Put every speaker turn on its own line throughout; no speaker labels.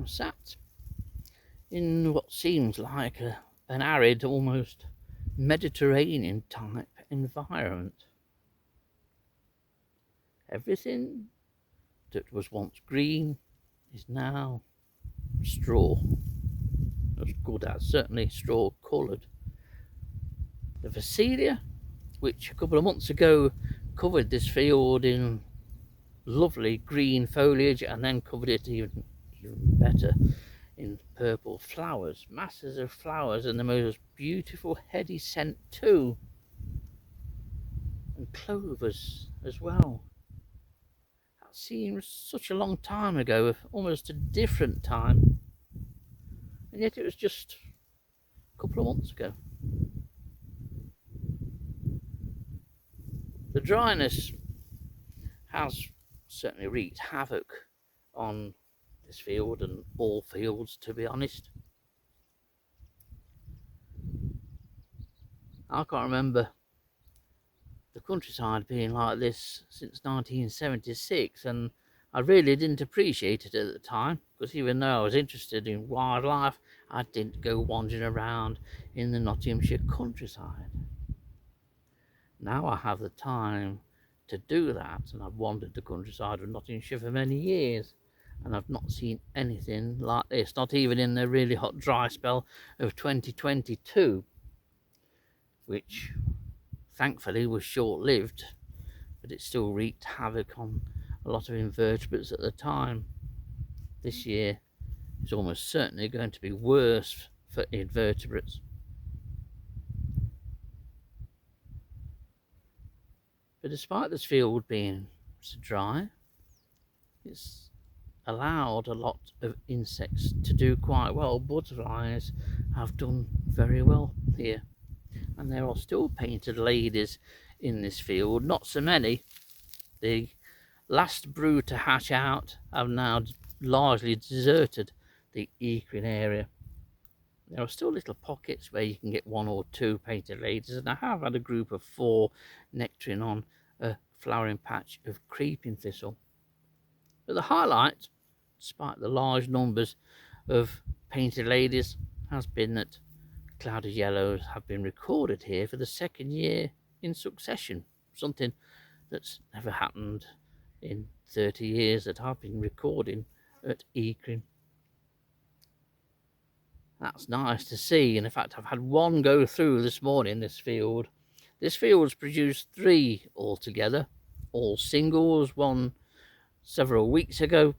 I'm sat in what seems like an arid, almost Mediterranean type environment. Everything that was once green is now straw. As good as, certainly straw coloured. The Phacelia, which a couple of months ago covered this field in lovely green foliage and then covered it even better in purple flowers, masses of flowers, and the most beautiful heady scent too, and clovers as well. That seems such a long time ago, almost a different time, and yet it was just a couple of months ago. The dryness has certainly wreaked havoc on this field and all fields, to be honest. I can't remember the countryside being like this since 1976, and I really didn't appreciate it at the time, because even though I was interested in wildlife, I didn't go wandering around in the Nottinghamshire countryside. Now I have the time to do that, and I've wandered the countryside of Nottinghamshire for many years, and I've not seen anything like this, not even in the really hot dry spell of 2022, which thankfully was short-lived, but it still wreaked havoc on a lot of invertebrates at the time. This year is almost certainly going to be worse for invertebrates. But despite this field being so dry, it's allowed a lot of insects to do quite well. Butterflies have done very well here, and there are still painted ladies in this field. Not so many. The last brood to hatch out have now largely deserted the equine area. There are still little pockets where you can get one or two painted ladies, and I have had a group of 4 nectaring on a flowering patch of creeping thistle. But the highlight, despite the large numbers of painted ladies, has been that clouded yellows have been recorded here for the 2nd year in succession, something that's never happened in 30 years that I've been recording at Eakring. That's nice to see, and in fact I've had one go through this morning. This field's produced 3 altogether, all singles, one several weeks ago,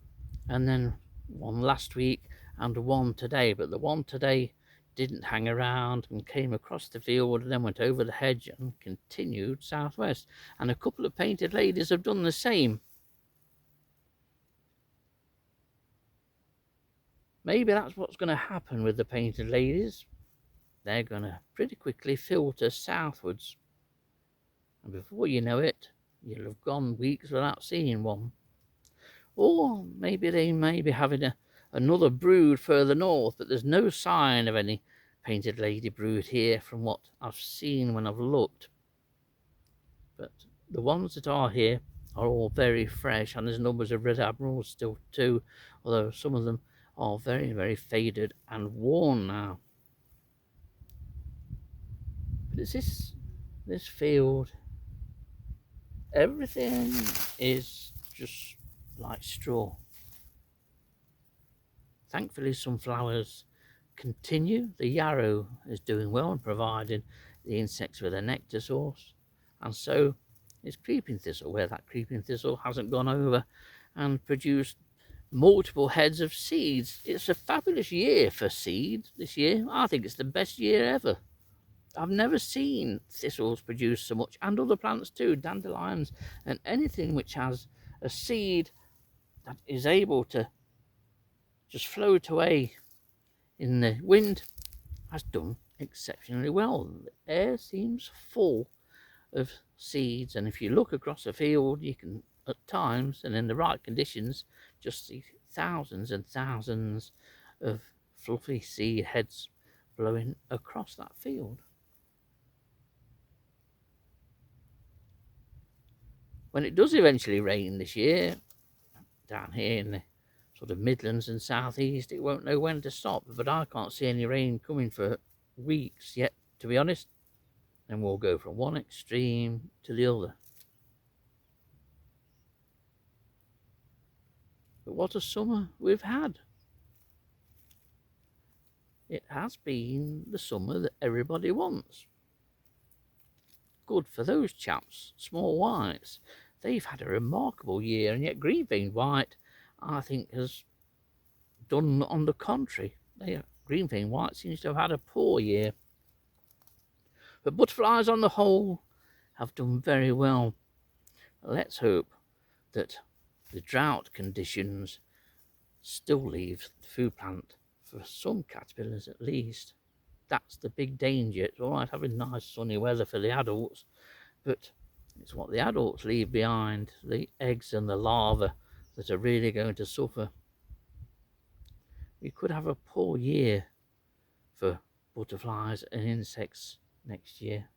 and then one last week and one today. But the one today didn't hang around and came across the field and then went over the hedge and continued southwest, and a couple of painted ladies have done the same. Maybe that's what's going to happen with the painted ladies. They're going to pretty quickly filter southwards, and before you know it, you'll have gone weeks without seeing one. Or maybe they may be having another brood further north, but there's no sign of any painted lady brood here from what I've seen when I've looked. But the ones that are here are all very fresh, and there's numbers of red admirals still too, although some of them are very, very faded and worn now. But it's this field, everything is just like straw. Thankfully some flowers continue. The yarrow is doing well and providing the insects with a nectar source, and so is creeping thistle, where that creeping thistle hasn't gone over and produced multiple heads of seeds. It's a fabulous year for seed this year. I think it's the best year ever. I've never seen thistles produce so much, and other plants too, dandelions, and anything which has a seed that is able to just float away in the wind has done exceptionally well. The air seems full of seeds, and if you look across a field, you can at times, and in the right conditions, just see thousands and thousands of fluffy seed heads blowing across that field. When it does eventually rain this year, down here in the sort of Midlands and southeast, it won't know when to stop. But I can't see any rain coming for weeks yet, to be honest. And we'll go from one extreme to the other. But what a summer we've had. It has been the summer that everybody wants. Good for those chaps, small whites. They've had a remarkable year, and yet green veined white, I think, has done on the contrary. Green veined white seems to have had a poor year. But butterflies on the whole have done very well. Let's hope that the drought conditions still leave the food plant for some caterpillars at least. That's the big danger. It's all right having nice sunny weather for the adults, but it's what the adults leave behind, the eggs and the larvae, that are really going to suffer. We could have a poor year for butterflies and insects next year.